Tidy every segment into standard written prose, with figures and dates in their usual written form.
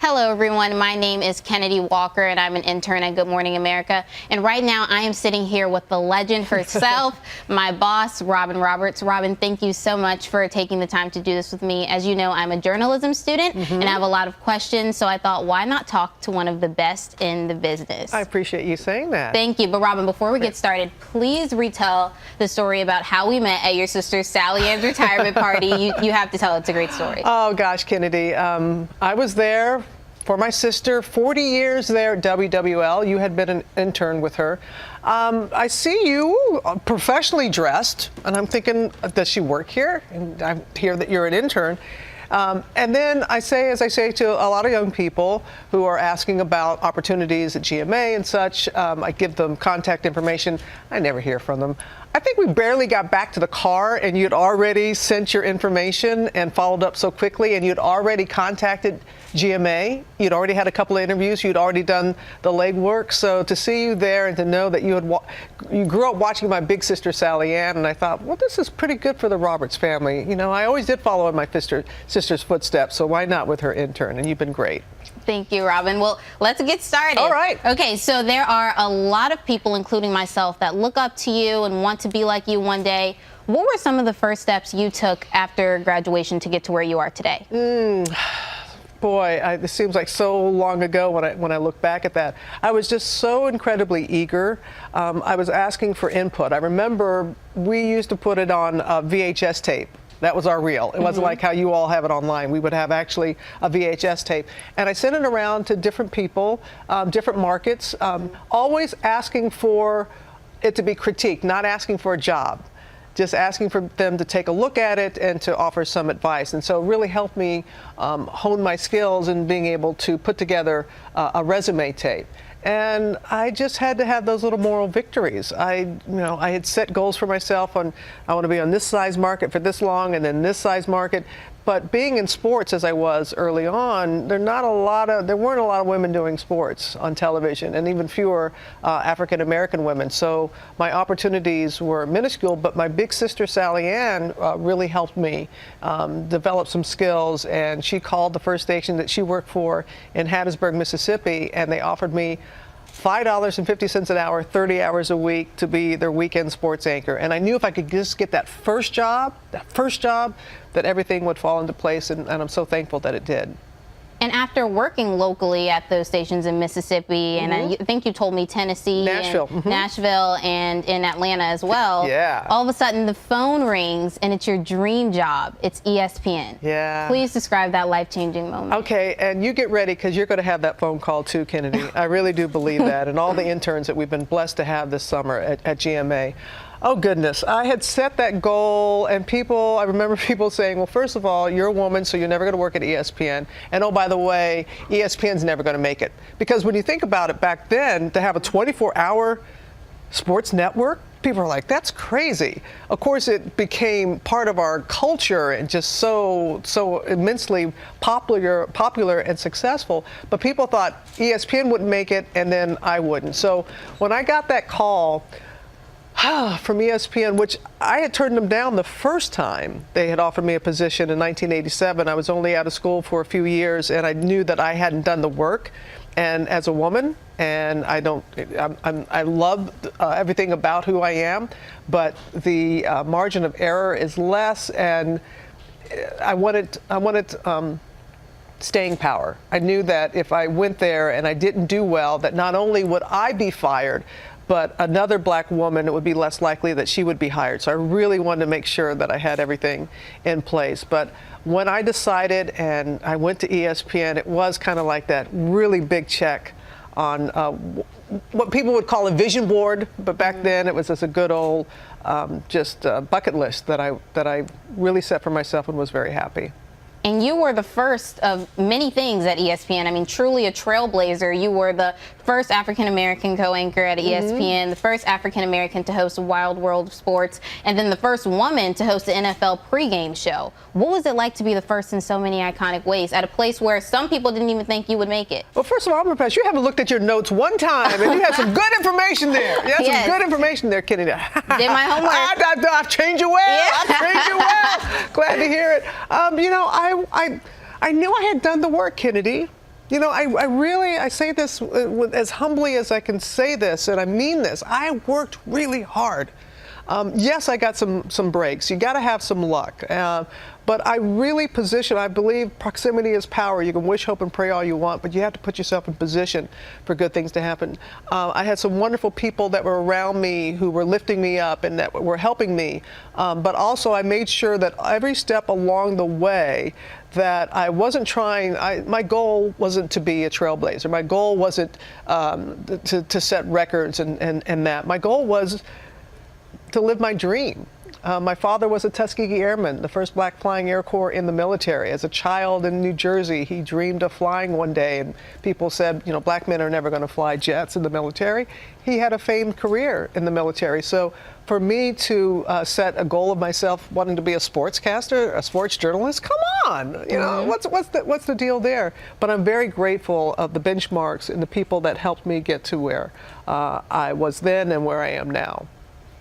Hello, everyone. My name is Kennedi Walker, and I'm an intern at Good Morning America. And right now, I am sitting here with the legend herself, my boss, Robin Roberts. Robin, thank you so much for taking the time to do this with me. As you know, I'm a journalism student, and I have a lot of questions, so I thought, why not talk to one of the best in the business? I appreciate you saying that. Thank you. But Robin, before we get started, please retell the story about how we met at your sister Sally Ann's retirement party. You have to tell it. It's a great story. Oh, gosh, Kennedy. I was there for my sister, 40 years there at WWL. You had been an intern with her. I see you professionally dressed, and I'm thinking, does she work here? And I hear that you're an intern. And then as I say to a lot of young people who are asking about opportunities at GMA and such, I give them contact information. I never hear from them. I think we barely got back to the car and you'd already sent your information and followed up so quickly, and you'd already contacted GMA. You'd already had a couple of interviews. You'd already done the legwork. So to see you there and to know that you grew up watching my big sister Sally Ann, and I thought, well, this is pretty good for the Roberts family. You know, I always did follow in my sister's footsteps, so why not with her intern? And you've been great. Thank you, Robin. Well, let's get started. All right. Okay, so there are a lot of people, including myself, that look up to you and want to be like you one day. What were some of the first steps you took after graduation to get to where you are today? Boy, it seems like so long ago when I look back at that. I was just so incredibly eager. I was asking for input. I remember we used to put it on VHS tape. That was our reel. It wasn't like how you all have it online. We would have actually a VHS tape. And I sent it around to different people, different markets, always asking for it to be critiqued, not asking for a job. Just asking for them to take a look at it and to offer some advice. And so it really helped me hone my skills in being able to put together a resume tape. And I just had to have those little moral victories. I had set goals for myself on, I want to be on this size market for this long and then this size market. But being in sports as I was early on, there weren't a lot of women doing sports on television, and even fewer African American women. So my opportunities were minuscule, but my big sister Sally Ann really helped me develop some skills, and she called the first station that she worked for in Hattiesburg, Mississippi, and they offered me $5.50 an hour, 30 hours a week to be their weekend sports anchor. And I knew if I could just get that first job, that everything would fall into place, and I'm so thankful that it did. And after working locally at those stations in Mississippi, and I think you told me Tennessee, Nashville, and Nashville, and in Atlanta as well. Yeah. All of a sudden, the phone rings, and it's your dream job. It's ESPN. Yeah. Please describe that life-changing moment. Okay, and you get ready, because you're going to have that phone call too, Kennedy. I really do believe that, and all the interns that we've been blessed to have this summer at GMA. Oh, goodness. I had set that goal, and I remember people saying, well, first of all, you're a woman, so you're never going to work at ESPN. And oh, by the way, ESPN's never going to make it. Because when you think about it, back then, to have a 24-hour sports network, people are like, that's crazy. Of course, it became part of our culture and just so immensely popular and successful. But people thought ESPN wouldn't make it, and then I wouldn't. So when I got that call from ESPN, which I had turned them down the first time they had offered me a position in 1987. I was only out of school for a few years, and I knew that I hadn't done the work. And as a woman, and I love everything about who I am, but the margin of error is less, and I wanted staying power. I knew that if I went there and I didn't do well, that not only would I be fired, but another black woman, it would be less likely that she would be hired. So I really wanted to make sure that I had everything in place. But when I decided and I went to ESPN, it was kind of like that really big check on what people would call a vision board. But back then it was just a good old bucket list that I really set for myself and was very happy. And you were the first of many things at ESPN. I mean, truly a trailblazer. You were the first African-American co-anchor at ESPN, the first African-American to host Wild World of Sports, and then the first woman to host the NFL pregame show. What was it like to be the first in so many iconic ways at a place where some people didn't even think you would make it? Well, first of all, I'm impressed. You haven't looked at your notes one time, and you had some good information there. You had some good information there, Kennedy. Did my homework. I've trained you well. Yeah. I've trained you well. Glad to hear it. You know, I knew I had done the work, Kennedy. You know, I say this as humbly as I can say this, and I mean this. I worked really hard. Yes, I got some breaks. You got to have some luck. But I really I believe proximity is power. You can wish, hope, and pray all you want, but you have to put yourself in position for good things to happen. I had some wonderful people that were around me who were lifting me up and that were helping me. But also I made sure that every step along the way that I wasn't my goal wasn't to be a trailblazer. My goal wasn't to set records and that. My goal was to live my dream. My father was a Tuskegee Airman, the first black flying Air Corps in the military. As a child in New Jersey, he dreamed of flying one day, and people said, you know, black men are never going to fly jets in the military. He had a famed career in the military. So for me to set a goal of myself wanting to be a sportscaster, a sports journalist, come on, you know, what's the deal there? But I'm very grateful of the benchmarks and the people that helped me get to where I was then and where I am now.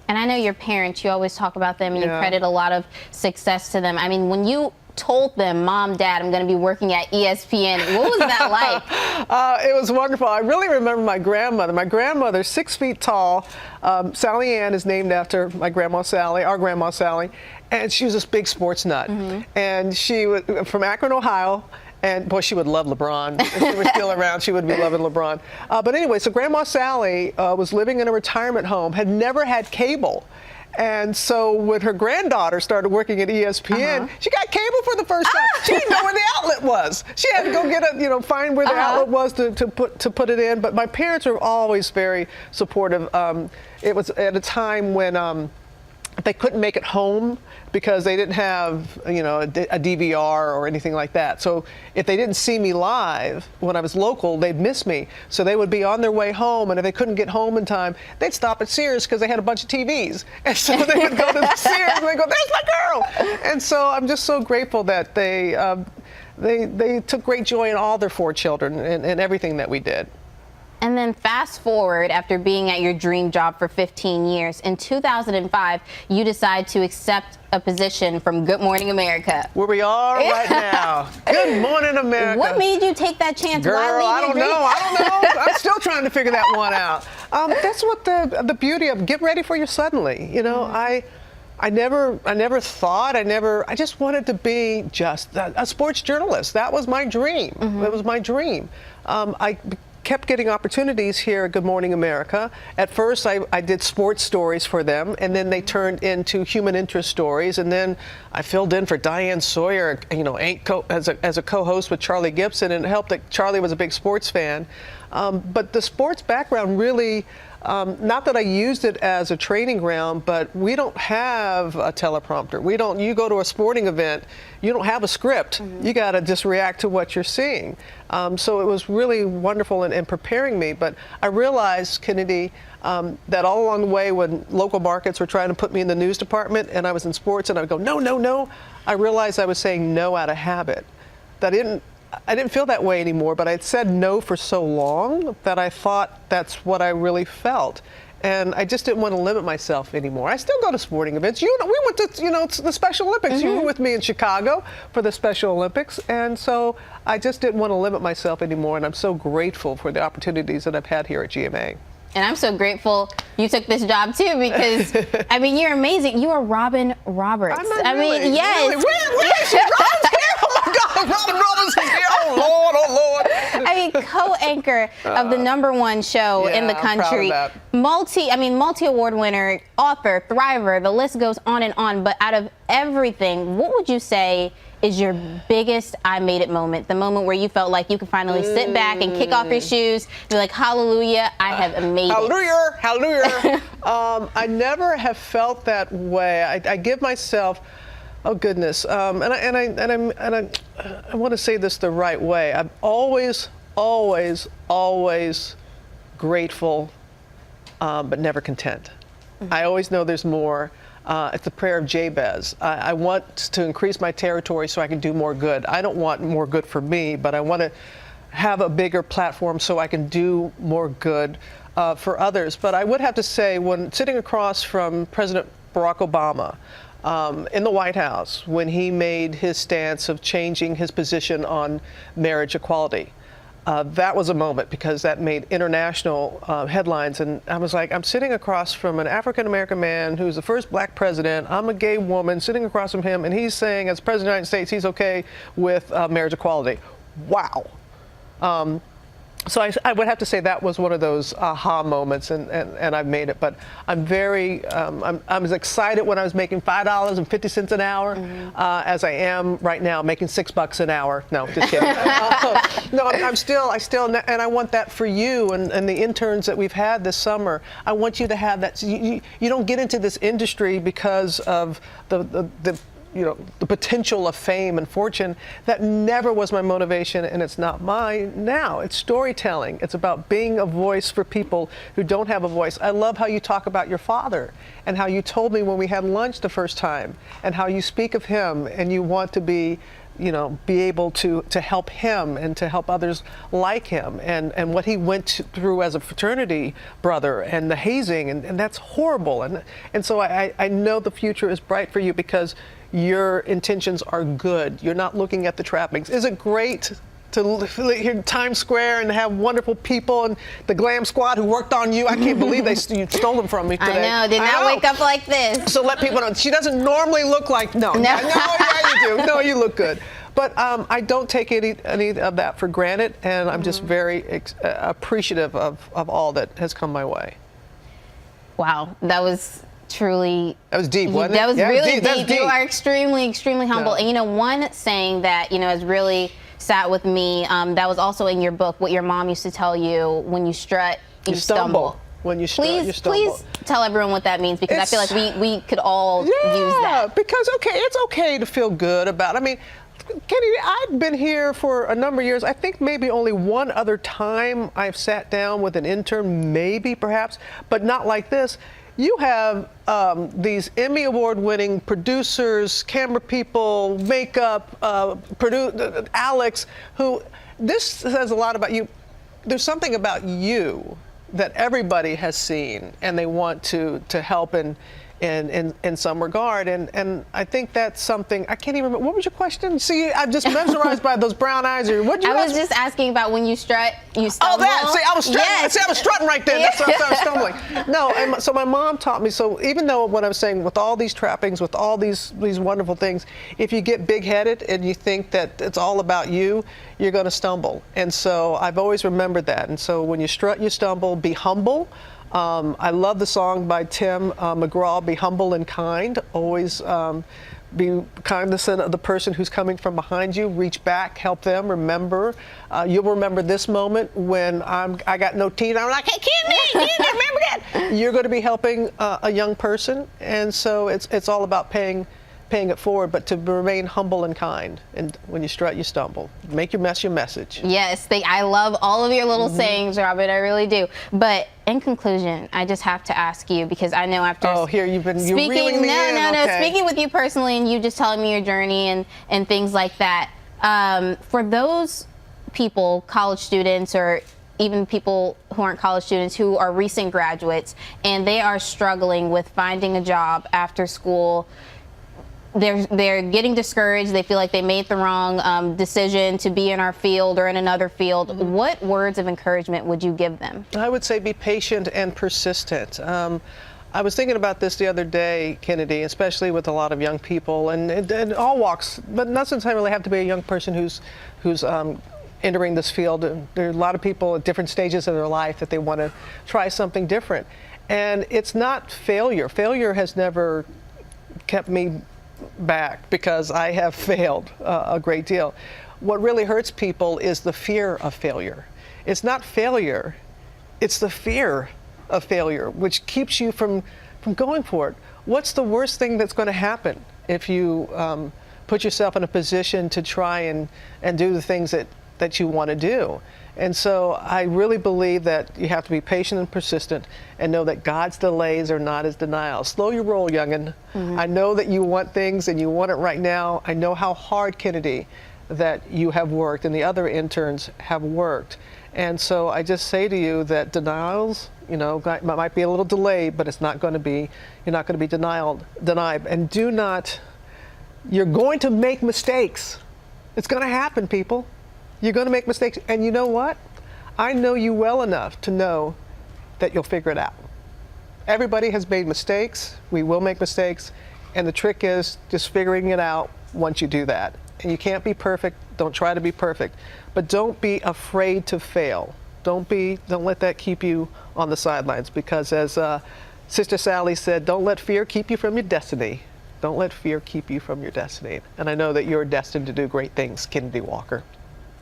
And I know your parents, you always talk about them and you credit a lot of success to them. I mean, when you told them, Mom, Dad, I'm going to be working at ESPN, what was that like? It was wonderful. I really remember my grandmother. My grandmother, 6 feet tall. Sally Ann is named after my grandma Sally, our grandma Sally. And she was this big sports nut. And she was from Akron, Ohio. And boy, she would love LeBron. If she were still around, she would be loving LeBron. But anyway, so Grandma Sally was living in a retirement home, had never had cable. And so when her granddaughter started working at ESPN, she got cable for the first time. She didn't know where the outlet was. She had to go get find where the outlet was to put it in. But my parents were always very supportive. It was at a time when they couldn't make it home because they didn't have, you know, a DVR or anything like that. So if they didn't see me live when I was local, they'd miss me. So they would be on their way home, and if they couldn't get home in time, they'd stop at Sears because they had a bunch of TVs. And so they would go to the Sears and they go, "There's my girl." And so I'm just so grateful that they took great joy in all their 4 children and everything that we did. And then fast forward, after being at your dream job for 15 years, in 2005, you decide to accept a position from Good Morning America. Where we are right now. Good Morning America. What made you take that chance? Girl, Why I don't know. I'm still trying to figure that one out. That's what the beauty of get ready for your suddenly. You know, I never thought, I just wanted to be just a sports journalist. That was my dream. It was my dream. I kept getting opportunities here at Good Morning America. At first, I did sports stories for them, and then they turned into human interest stories, and then I filled in for Diane Sawyer, you know, as a co-host with Charlie Gibson, and it helped that Charlie was a big sports fan. But the sports background really, not that I used it as a training ground, but we don't have a teleprompter. You go to a sporting event, you don't have a script. You got to just react to what you're seeing. So it was really wonderful in preparing me. But I realized, Kennedi, that all along the way when local markets were trying to put me in the news department and I was in sports and I would go, no, no, no, I realized I was saying no out of habit. That I didn't feel that way anymore, but I'd said no for so long that I thought that's what I really felt. And I just didn't want to limit myself anymore. I still go to sporting events. We went to, the Special Olympics. You were with me in Chicago for the Special Olympics. And so I just didn't want to limit myself anymore. And I'm so grateful for the opportunities that I've had here at GMA. And I'm so grateful you took this job too, because I mean, you're amazing. You are Robin Roberts. I mean, yes. Really? Where is she? Robin's here? Oh my God, Robin Roberts is here. Oh Lord, oh Lord. I mean, co-anchor of the #1 show in the country. I'm proud of that. Multi-award winner, author, thriver, the list goes on and on. But out of everything, what would you say is your biggest I made it moment? The moment where you felt like you could finally sit back and kick off your shoes, be like, hallelujah, I have made it. Hallelujah. I never have felt that way. I give myself, oh goodness, and I want to say this the right way. I'm always grateful, but never content. I always know there's more. It's the prayer of Jabez. I want to increase my territory so I can do more good. I don't want more good for me, but I want to have a bigger platform so I can do more good for others. But I would have to say, when sitting across from President Barack Obama in the White House, when he made his stance of changing his position on marriage equality, that was a moment because that made international headlines. And I was like, I'm sitting across from an African-American man who's the first black president. I'm a gay woman sitting across from him, and he's saying, as president of the United States, he's okay with marriage equality. Wow. So I would have to say that was one of those aha moments, and I've made it. But I'm very, I'm as excited when I was making $5.50 an hour as I am right now making $6 an hour. No, just kidding. No, I still, and I want that for you and the interns that we've had this summer. I want you to have that. You don't get into this industry because of the potential of fame and fortune. That never was my motivation, and it's not mine now. It's storytelling. It's about being a voice for people who don't have a voice. I love how you talk about your father and how you told me when we had lunch the first time and how you speak of him and you want to be able to help him and to help others like him and what he went through as a fraternity brother and the hazing and that's horrible. And so I know the future is bright for you because your intentions are good. You're not looking at the trappings. Is it great to live here in Times Square and have wonderful people and the glam squad who worked on you? I can't believe you stole them from me today. I know, did not wake up like this. So let people know. She doesn't normally look like, no, yeah, you do. No, you look good. But I don't take any of that for granted, and I'm just very appreciative of all that has come my way. Wow, that was truly. That was deep, wasn't it? That was really deep. Deep. You are extremely, extremely humble. Yeah. And one saying that has really sat with me. That was also in your book. What your mom used to tell you: when you strut, you stumble. When you strut, you stumble. Please tell everyone what that means, because I feel like we could all use that. Because it's okay to feel good about it. I mean, Kennedi, I've been here for a number of years. I think maybe only one other time I've sat down with an intern, maybe, perhaps, but not like this. You have these Emmy Award-winning producers, camera people, makeup, Alex, who, this says a lot about you. There's something about you that everybody has seen, and they want to help in some regard, and I think that's something. I can't even remember. What was your question? See, I'm just mesmerized by those brown eyes. What you? I was just asking about when you strut, you stumble. Oh, that. See, I was strutting. Yes. See, I was strutting right there. That's why I was stumbling. No, and so my mom taught me. So even though what I'm saying, with all these trappings, with all these wonderful things, if you get big-headed and you think that it's all about you, you're going to stumble. And so I've always remembered that. And so when you strut, you stumble. Be humble. I love the song by Tim McGraw, Be Humble and Kind. Always be cognizant of the person who's coming from behind you. Reach back, help them, remember. You'll remember this moment when I got no teeth. I'm like, hey, Kennedi, remember that? You're going to be helping a young person, and so it's all about paying it forward, but to remain humble and kind. And when you strut, you stumble. Make your mess your message. Yes, I love all of your little sayings, Robert. I really do. But in conclusion, I just have to ask you, because I know after you're speaking, reeling me in. No, speaking with you personally, and you just telling me your journey and things like that. For those people, college students, or even people who aren't college students, who are recent graduates, and they are struggling with finding a job after school. They're getting discouraged. They feel like they made the wrong decision to be in our field or in another field. What words of encouragement would you give them? I would say be patient and persistent. I was thinking about this the other day, Kennedi, especially with a lot of young people and all walks, but not necessarily have to be a young person who's entering this field. There are a lot of people at different stages of their life that they want to try something different. And it's not failure. Failure has never kept me back, because I have failed a great deal. What really hurts people is the fear of failure. It's not failure, it's the fear of failure, which keeps you from going for it. What's the worst thing that's going to happen if you put yourself in a position to try and do the things that you want to do? And so I really believe that you have to be patient and persistent, and know that God's delays are not his denials. Slow your roll, young'un. I know that you want things and you want it right now. I know how hard, Kennedi, that you have worked and the other interns have worked. And so I just say to you that denials, might be a little delayed, but it's not going to be, you're not going to be denied. And you're going to make mistakes. It's going to happen, people. You're going to make mistakes. And you know what? I know you well enough to know that you'll figure it out. Everybody has made mistakes. We will make mistakes. And the trick is just figuring it out once you do that. And you can't be perfect. Don't try to be perfect. But don't be afraid to fail. Don't let that keep you on the sidelines, because as Sister Sally said, don't let fear keep you from your destiny. Don't let fear keep you from your destiny. And I know that you're destined to do great things, Kennedi Walker.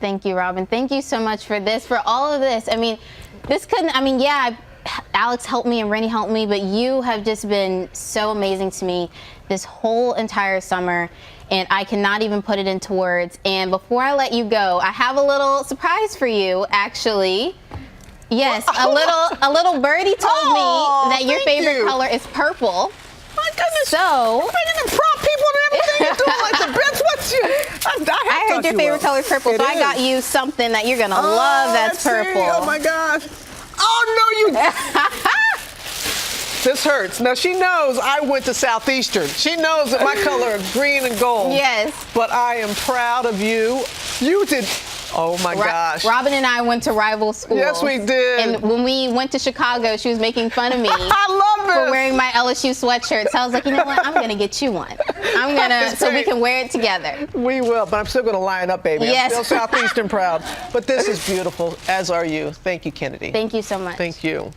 Thank you, Robin. Thank you so much for this, for all of this. I mean, yeah, Alex helped me and Rennie helped me, but you have just been so amazing to me this whole entire summer, and I cannot even put it into words. And before I let you go, I have a little surprise for you, actually. Yes, a little birdie told me that your favorite color is purple. My goodness. So bringing in prop people and everything. You're doing like the best. What's you? I heard your favorite color is purple, so I got you something that you're gonna love. That's purple. Oh my gosh. Oh no, you. This hurts. Now she knows I went to Southeastern. She knows that my color is green and gold. Yes. But I am proud of you. You did. Oh my gosh. Robin and I went to rival schools. Yes, we did. And when we went to Chicago, she was making fun of me. I love it. For wearing my LSU sweatshirt. So I was like, you know what? I'm going to get you one. So we can wear it together. We will, but I'm still going to line up, baby. Yes. I'm still Southeastern proud. But this is beautiful, as are you. Thank you, Kennedi. Thank you so much. Thank you.